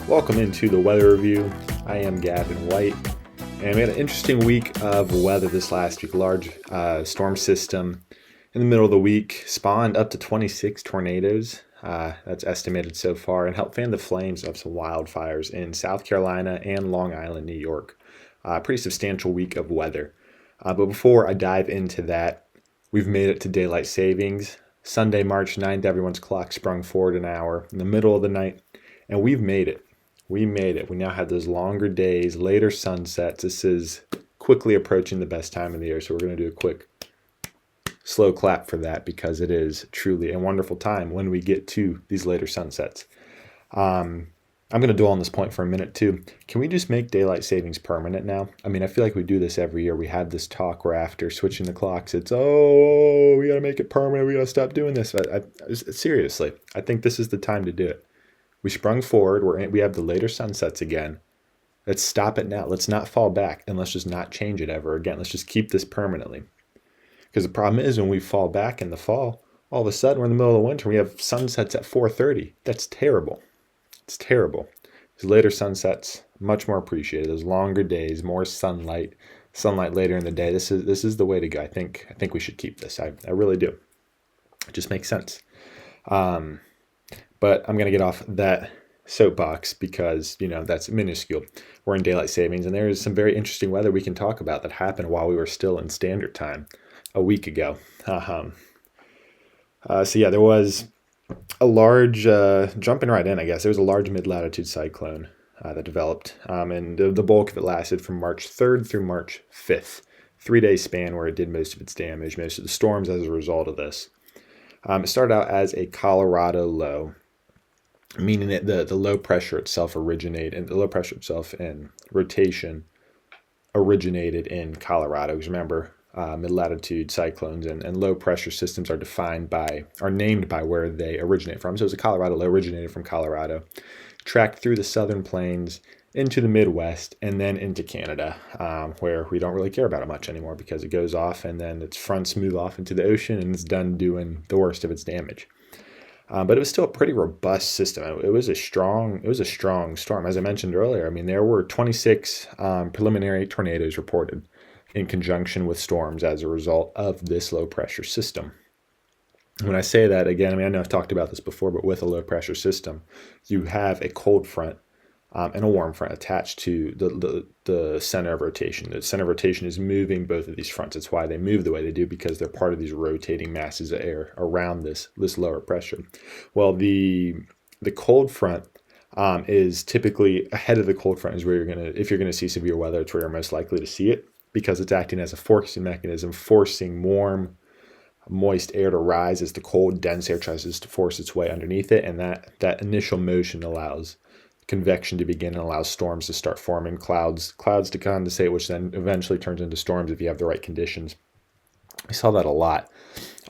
Welcome into the weather review. I am Gavin White, and we had an interesting week of weather this last week. Large storm system in the middle of the week spawned up to 26 tornadoes. That's estimated so far, and helped fan the flames of some wildfires in South Carolina and Long Island, New York. Pretty substantial week of weather. But before I dive into that, we've made it to daylight savings. Sunday, March 9th, everyone's clock sprung forward an hour in the middle of the night, and we've made it. We made it. We now have those longer days, later sunsets. This is quickly approaching the best time of the year, so we're going to do a quick slow clap for that because it is truly a wonderful time when we get to these later sunsets. I'm going to dwell on this point for a minute too. Can we just make daylight savings permanent now? I mean, I feel like we do this every year. We have this talk where after switching the clocks, it's, oh, we got to make it permanent. We got to stop doing this. Seriously, I think this is the time to do it. We sprung forward. We have the later sunsets again. Let's stop it now. Let's not fall back, and let's just not change it ever again. Let's just keep this permanently. Because the problem is when we fall back in the fall, all of a sudden we're in the middle of the winter. We have sunsets at 4:30. That's terrible. It's terrible. These later sunsets, much more appreciated. Those longer days, more sunlight later in the day. This is the way to go. I think we should keep this. I really do. It just makes sense. But I'm going to get off that soapbox because, that's minuscule. We're in daylight savings, and there is some very interesting weather we can talk about that happened while we were still in standard time a week ago. There was a large, jumping right in, I guess, there was a large mid-latitude cyclone that developed, and the bulk of it lasted from March 3rd through March 5th, 3-day span where it did most of its damage, most of the storms as a result of this. It started out as a Colorado low, meaning that the low pressure itself and rotation originated in Colorado. Because remember, mid-latitude cyclones and low pressure systems are named by where they originate from. So it was a Colorado low, originated from Colorado, tracked through the southern plains into the Midwest and then into Canada, where we don't really care about it much anymore because it goes off and then its fronts move off into the ocean and it's done doing the worst of its damage. But it was still a pretty robust system. It was a strong storm. As I mentioned earlier, I mean, there were 26 preliminary tornadoes reported in conjunction with storms as a result of this low pressure system. When I say that, again, I know I've talked about this before, but with a low pressure system, you have a cold front and a warm front attached to the center of rotation. The center of rotation is moving both of these fronts. It's why they move the way they do, because they're part of these rotating masses of air around this lower pressure. Well, the cold front is typically ahead of the cold front is where if you're gonna see severe weather, it's where you're most likely to see it, because it's acting as a forcing mechanism, forcing warm, moist air to rise as the cold, dense air tries to force its way underneath it, and that initial motion allows convection to begin and allows storms to start forming, clouds to condensate, which then eventually turns into storms if you have the right conditions. We saw that a lot.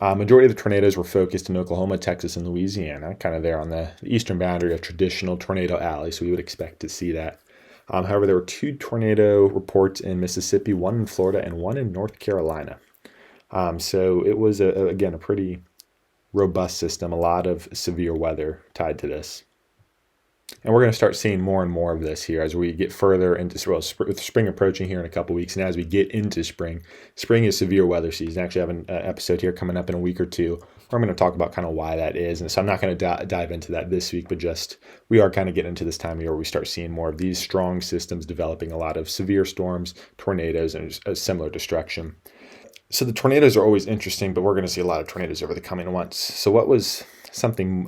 Majority of the tornadoes were focused in Oklahoma, Texas, and Louisiana, kind of there on the eastern boundary of traditional tornado alley, so we would expect to see that. However, there were 2 tornado reports in Mississippi, 1 in Florida, and 1 in North Carolina. So it was, again, a pretty robust system, a lot of severe weather tied to this. And we're going to start seeing more and more of this here as we get further into with spring approaching here in a couple weeks. And as we get into spring is severe weather season. I actually have an episode here coming up in a week or two where I'm going to talk about kind of why that is. And so I'm not going to dive into that this week, but just we are kind of getting into this time of year where we start seeing more of these strong systems developing, a lot of severe storms, tornadoes, and a similar destruction. So the tornadoes are always interesting, but we're going to see a lot of tornadoes over the coming months. So what was something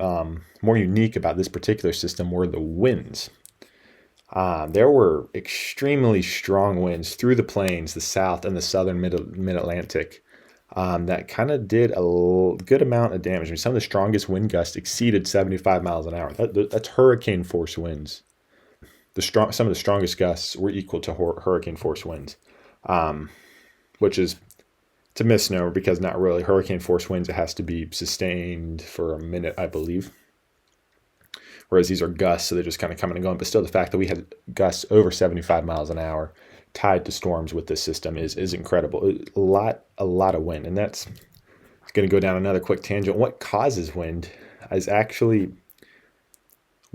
more unique about this particular system were the winds. There were extremely strong winds through the plains, the south and the southern mid-Atlantic, that kind of did a good amount of damage. I mean, some of the strongest wind gusts exceeded 75 miles an hour. That's hurricane force winds. Some of the strongest gusts were equal to hurricane force winds, which is, it's a misnomer because not really. Hurricane force winds, it has to be sustained for a minute, I believe. Whereas these are gusts, so they're just kind of coming and going. But still, the fact that we had gusts over 75 miles an hour tied to storms with this system is incredible. A lot of wind. And that's going to go down another quick tangent. What causes wind is actually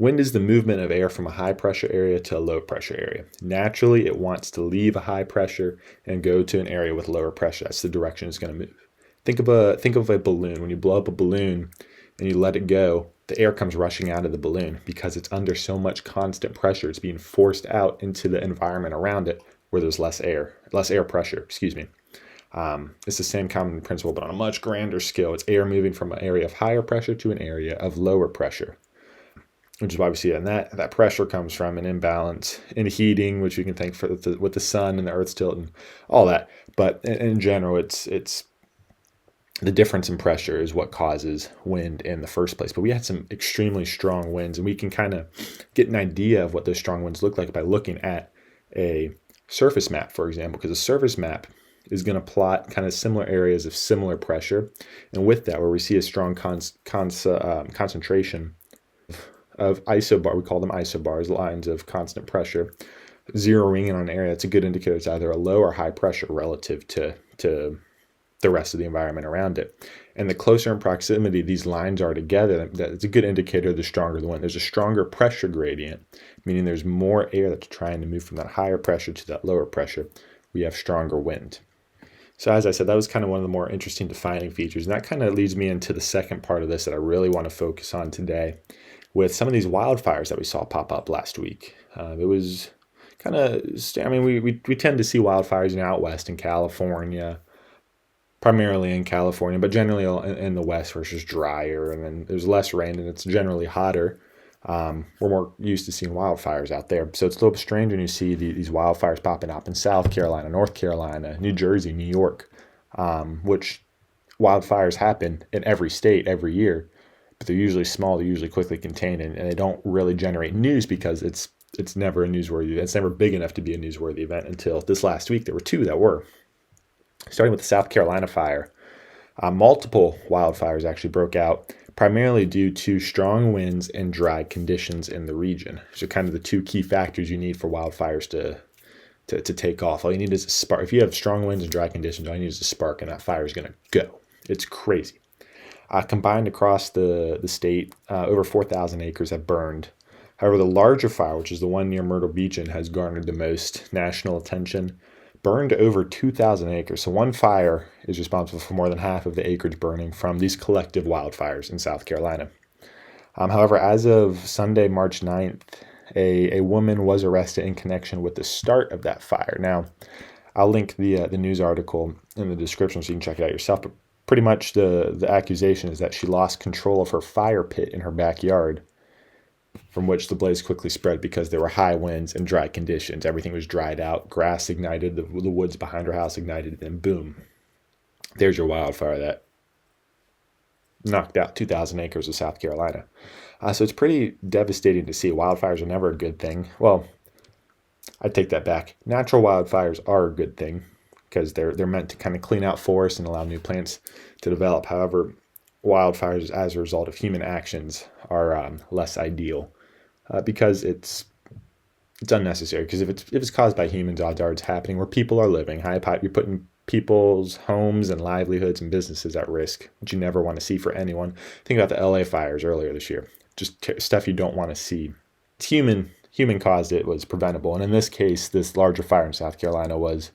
Wind is the movement of air from a high pressure area to a low pressure area. Naturally, it wants to leave a high pressure and go to an area with lower pressure. That's the direction it's going to move. Think of a balloon. When you blow up a balloon and you let it go, the air comes rushing out of the balloon because it's under so much constant pressure. It's being forced out into the environment around it where there's less air pressure, excuse me. It's the same common principle, but on a much grander scale. It's air moving from an area of higher pressure to an area of lower pressure, which is why we see it. And that pressure comes from an imbalance in heating, which we can thank for with the sun and the Earth's tilt and all that. But in general, it's the difference in pressure is what causes wind in the first place. But we had some extremely strong winds, and we can kind of get an idea of what those strong winds look like by looking at a surface map, for example, because a surface map is going to plot kind of similar areas of similar pressure. And with that, where we see a strong concentration of isobar, we call them isobars, lines of constant pressure, zeroing in on an area, that's a good indicator it's either a low or high pressure relative to the rest of the environment around it. And the closer in proximity these lines are together, that's a good indicator the stronger the wind. There's a stronger pressure gradient, meaning there's more air that's trying to move from that higher pressure to that lower pressure. We have stronger wind. So as I said, that was kind of one of the more interesting defining features. And that kind of leads me into the second part of this that I really want to focus on today with some of these wildfires that we saw pop up last week. It was kind of, I mean, we tend to see wildfires out west in California, primarily in California, but generally in the west where it's just drier and then there's less rain and it's generally hotter. We're more used to seeing wildfires out there. So it's a little bit strange when you see these wildfires popping up in South Carolina, North Carolina, New Jersey, New York, which wildfires happen in every state every year, but they're usually small, they're usually quickly contained, and they don't really generate news because it's never a newsworthy event. It's never big enough to be a newsworthy event until this last week. There were two that were. Starting with the South Carolina fire, multiple wildfires actually broke out, primarily due to strong winds and dry conditions in the region. So kind of the two key factors you need for wildfires to take off. All you need is a spark. If you have strong winds and dry conditions, all you need is a spark and that fire is going to go. It's crazy. Combined across the state, over 4,000 acres have burned. However, the larger fire, which is the one near Myrtle Beach and has garnered the most national attention, burned over 2,000 acres. So one fire is responsible for more than half of the acreage burning from these collective wildfires in South Carolina. However, as of Sunday, March 9th, a woman was arrested in connection with the start of that fire. Now, I'll link the news article in the description so you can check it out yourself. But pretty much the accusation is that she lost control of her fire pit in her backyard, from which the blaze quickly spread because there were high winds and dry conditions. Everything was dried out. Grass ignited. The woods behind her house ignited. And boom, there's your wildfire that knocked out 2,000 acres of South Carolina. So it's pretty devastating to see. Wildfires are never a good thing. Well, I take that back. Natural wildfires are a good thing because they're meant to kind of clean out forests and allow new plants to develop. However, wildfires as a result of human actions are less ideal because it's unnecessary. Because if it's caused by humans, odds are it's happening where people are living. You're putting people's homes and livelihoods and businesses at risk, which you never want to see for anyone. Think about the LA fires earlier this year. Just stuff you don't want to see. It's human caused it, was preventable. And in this case, this larger fire in South Carolina was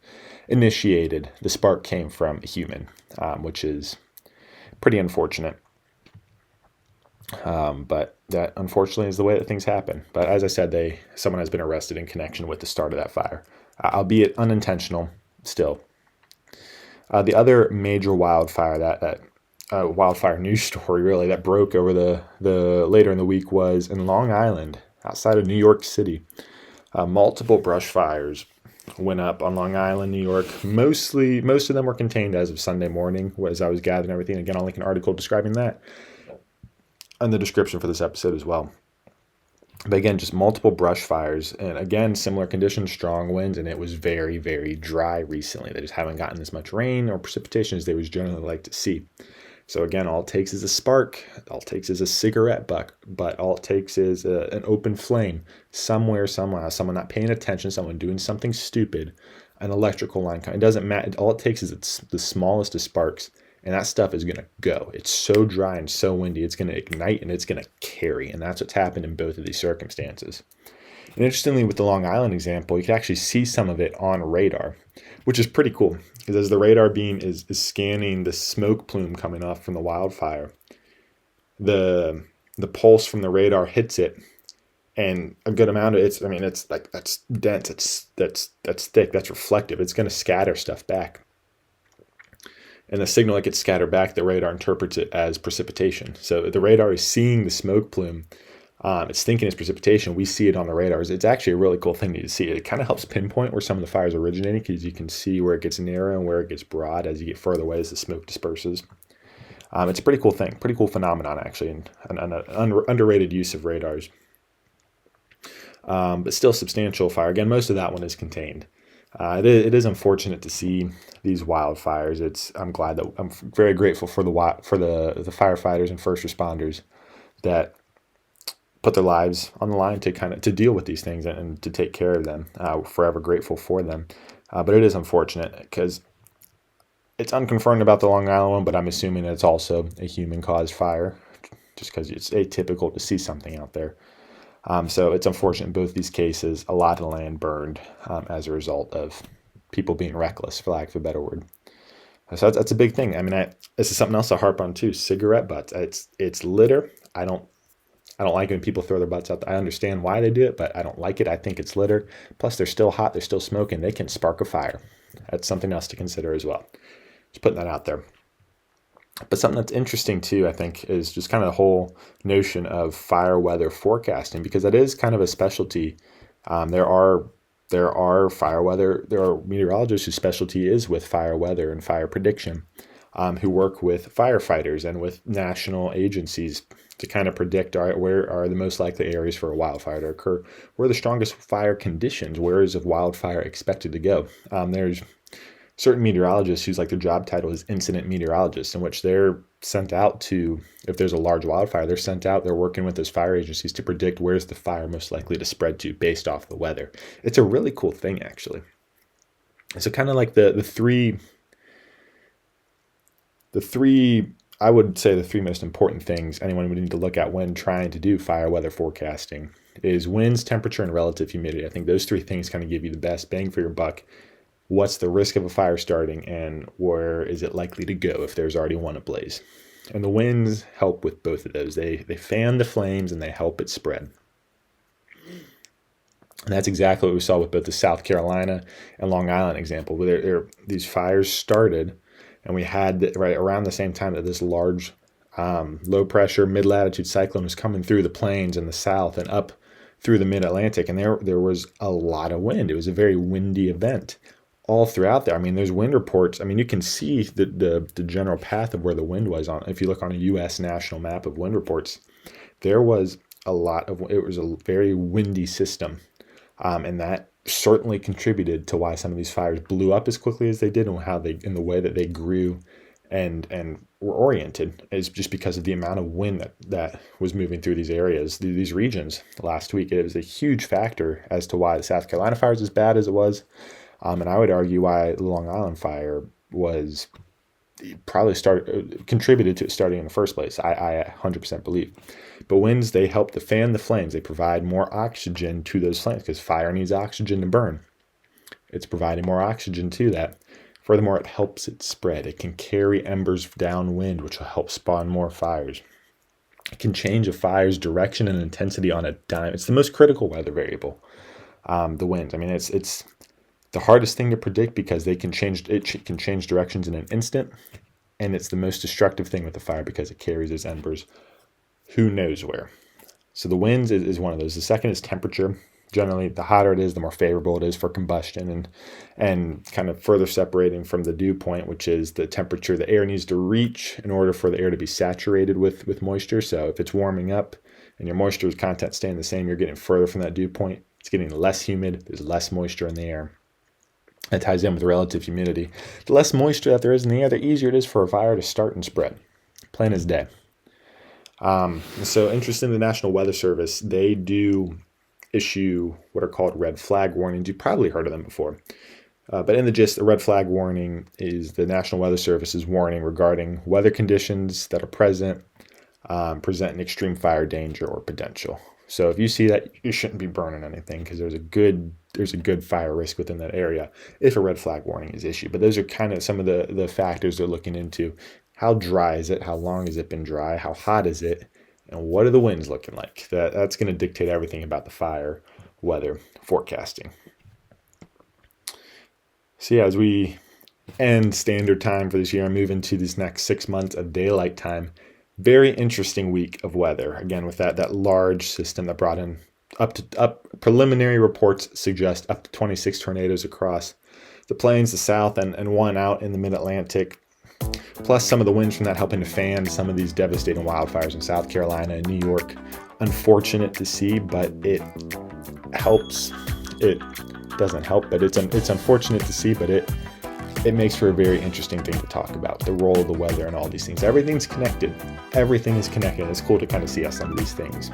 initiated. The spark came from a human, which is pretty unfortunate. But that unfortunately is the way that things happen. But as I said, someone has been arrested in connection with the start of that fire, albeit unintentional still. The other major wildfire that wildfire news story really that broke over the later in the week was in Long Island, outside of New York City. Multiple brush fires went up on Long Island, New York. Most of them were contained as of Sunday morning, as I was gathering everything. Again, I'll link an article describing that in the description for this episode as well. But again, just multiple brush fires, and again, similar conditions, strong winds, and it was very, very dry recently. They just haven't gotten as much rain or precipitation as they would generally like to see. So again, all it takes is a spark, all it takes is a cigarette butt, all it takes is an open flame somewhere, somehow, someone not paying attention, someone doing something stupid, an electrical line. It doesn't matter. All it takes is the smallest of sparks, and that stuff is going to go. It's so dry and so windy, it's going to ignite and it's going to carry. And that's what's happened in both of these circumstances. And interestingly, with the Long Island example, you can actually see some of it on radar, which is pretty cool, because as the radar beam is scanning the smoke plume coming off from the wildfire, the pulse from the radar hits it, and a good amount of it's like, that's dense, that's thick, that's reflective. It's going to scatter stuff back. And the signal that gets scattered back, the radar interprets it as precipitation. So the radar is seeing the smoke plume. It's thinking it's precipitation. We see it on the radars. It's actually a really cool thing to see. It kind of helps pinpoint where some of the fires are originating, because you can see where it gets narrow and where it gets broad as you get further away as the smoke disperses. It's a pretty cool thing, pretty cool phenomenon, actually, and an underrated use of radars. But still substantial fire. Again, most of that one is contained. It is unfortunate to see these wildfires. I'm very grateful for the firefighters and first responders that put their lives on the line to deal with these things and to take care of them. Forever grateful for them. But it is unfortunate because it's unconfirmed about the Long Island one, but I'm assuming it's also a human-caused fire, just because it's atypical to see something out there. So it's unfortunate in both these cases. A lot of land burned as a result of people being reckless, for lack of a better word. So that's a big thing. This is something else I harp on too. Cigarette butts. It's litter. I don't like when people throw their butts out. I understand why they do it, but I don't like it. I think it's litter. Plus, they're still hot. They're still smoking. They can spark a fire. That's something else to consider as well. Just putting that out there. But something that's interesting too, I think, is just kind of the whole notion of fire weather forecasting, because that is kind of a specialty. There are meteorologists whose specialty is with fire weather and fire prediction, who work with firefighters and with national agencies to kind of predict, all right, where are the most likely areas for a wildfire to occur? Where are the strongest fire conditions? Where is a wildfire expected to go? There's certain meteorologists whose their job title is incident meteorologists, in which they're sent out to, if there's a large wildfire, they're working with those fire agencies to predict where's the fire most likely to spread to based off the weather. It's a really cool thing, actually. So kind of like the three, I would say the three most important things anyone would need to look at when trying to do fire weather forecasting is winds, temperature, and relative humidity. I think those three things kind of give you the best bang for your buck. What's the risk of a fire starting, and where is it likely to go if there's already one ablaze? And the winds help with both of those. They fan the flames and they help it spread. And that's exactly what we saw with both the South Carolina and Long Island example, where these fires started, and we had right around the same time that this large low pressure mid-latitude cyclone was coming through the plains in the south and up through the mid-Atlantic, and there was a lot of wind. It was a very windy event all throughout there. There's wind reports. You can see the general path of where the wind was on. If you look on a U.S. national map of wind reports, there was it was a very windy system. And that certainly contributed to why some of these fires blew up as quickly as they did, and in the way that they grew and were oriented, is just because of the amount of wind that was moving through these areas, these regions last week. It was a huge factor as to why the South Carolina fire is as bad as it was. And I would argue why the Long Island fire was probably contributed to it starting in the first place. I 100% believe. But winds, they help to fan the flames. They provide more oxygen to those flames, because fire needs oxygen to burn. It's providing more oxygen to that. Furthermore, it helps it spread. It can carry embers downwind, which will help spawn more fires. It can change a fire's direction and intensity on a dime. It's the most critical weather variable, the winds. It's the hardest thing to predict, because it can change directions in an instant, and it's the most destructive thing with the fire because it carries those embers who knows where. So the winds is one of those. The second is temperature. Generally, the hotter it is, the more favorable it is for combustion, and kind of further separating from the dew point, which is the temperature the air needs to reach in order for the air to be saturated with moisture. So if it's warming up and your moisture content staying the same, you're getting further from that dew point. It's getting less humid. There's less moisture in the air. That ties in with relative humidity. The less moisture that there is in the air, the easier it is for a fire to start and spread. Plain as day. So interesting, the National Weather Service, they do issue what are called red flag warnings. You've probably heard of them before. But in the gist, a red flag warning is the National Weather Service's warning regarding weather conditions that are present, present an extreme fire danger or potential. So if you see that, you shouldn't be burning anything because there's a good fire risk within that area if a red flag warning is issued. But those are kind of some of the factors they're looking into. How dry is it? How long has it been dry? How hot is it? And what are the winds looking like? That's going to dictate everything about the fire weather forecasting. So yeah, as we end standard time for this year and move into these next 6 months of daylight time, very interesting week of weather. Again, with that large system that brought in preliminary reports suggest up to 26 tornadoes across the plains, the south, and one out in the mid-Atlantic. Plus some of the winds from that helping to fan some of these devastating wildfires in South Carolina and New York. Unfortunate to see, but it helps. It doesn't help, but it's unfortunate to see, but it makes for a very interesting thing to talk about, the role of the weather and all these things. Everything's connected. Everything is connected. It's cool to kind of see how some of these things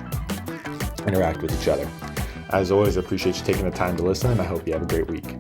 interact with each other. As always, I appreciate you taking the time to listen, and I hope you have a great week.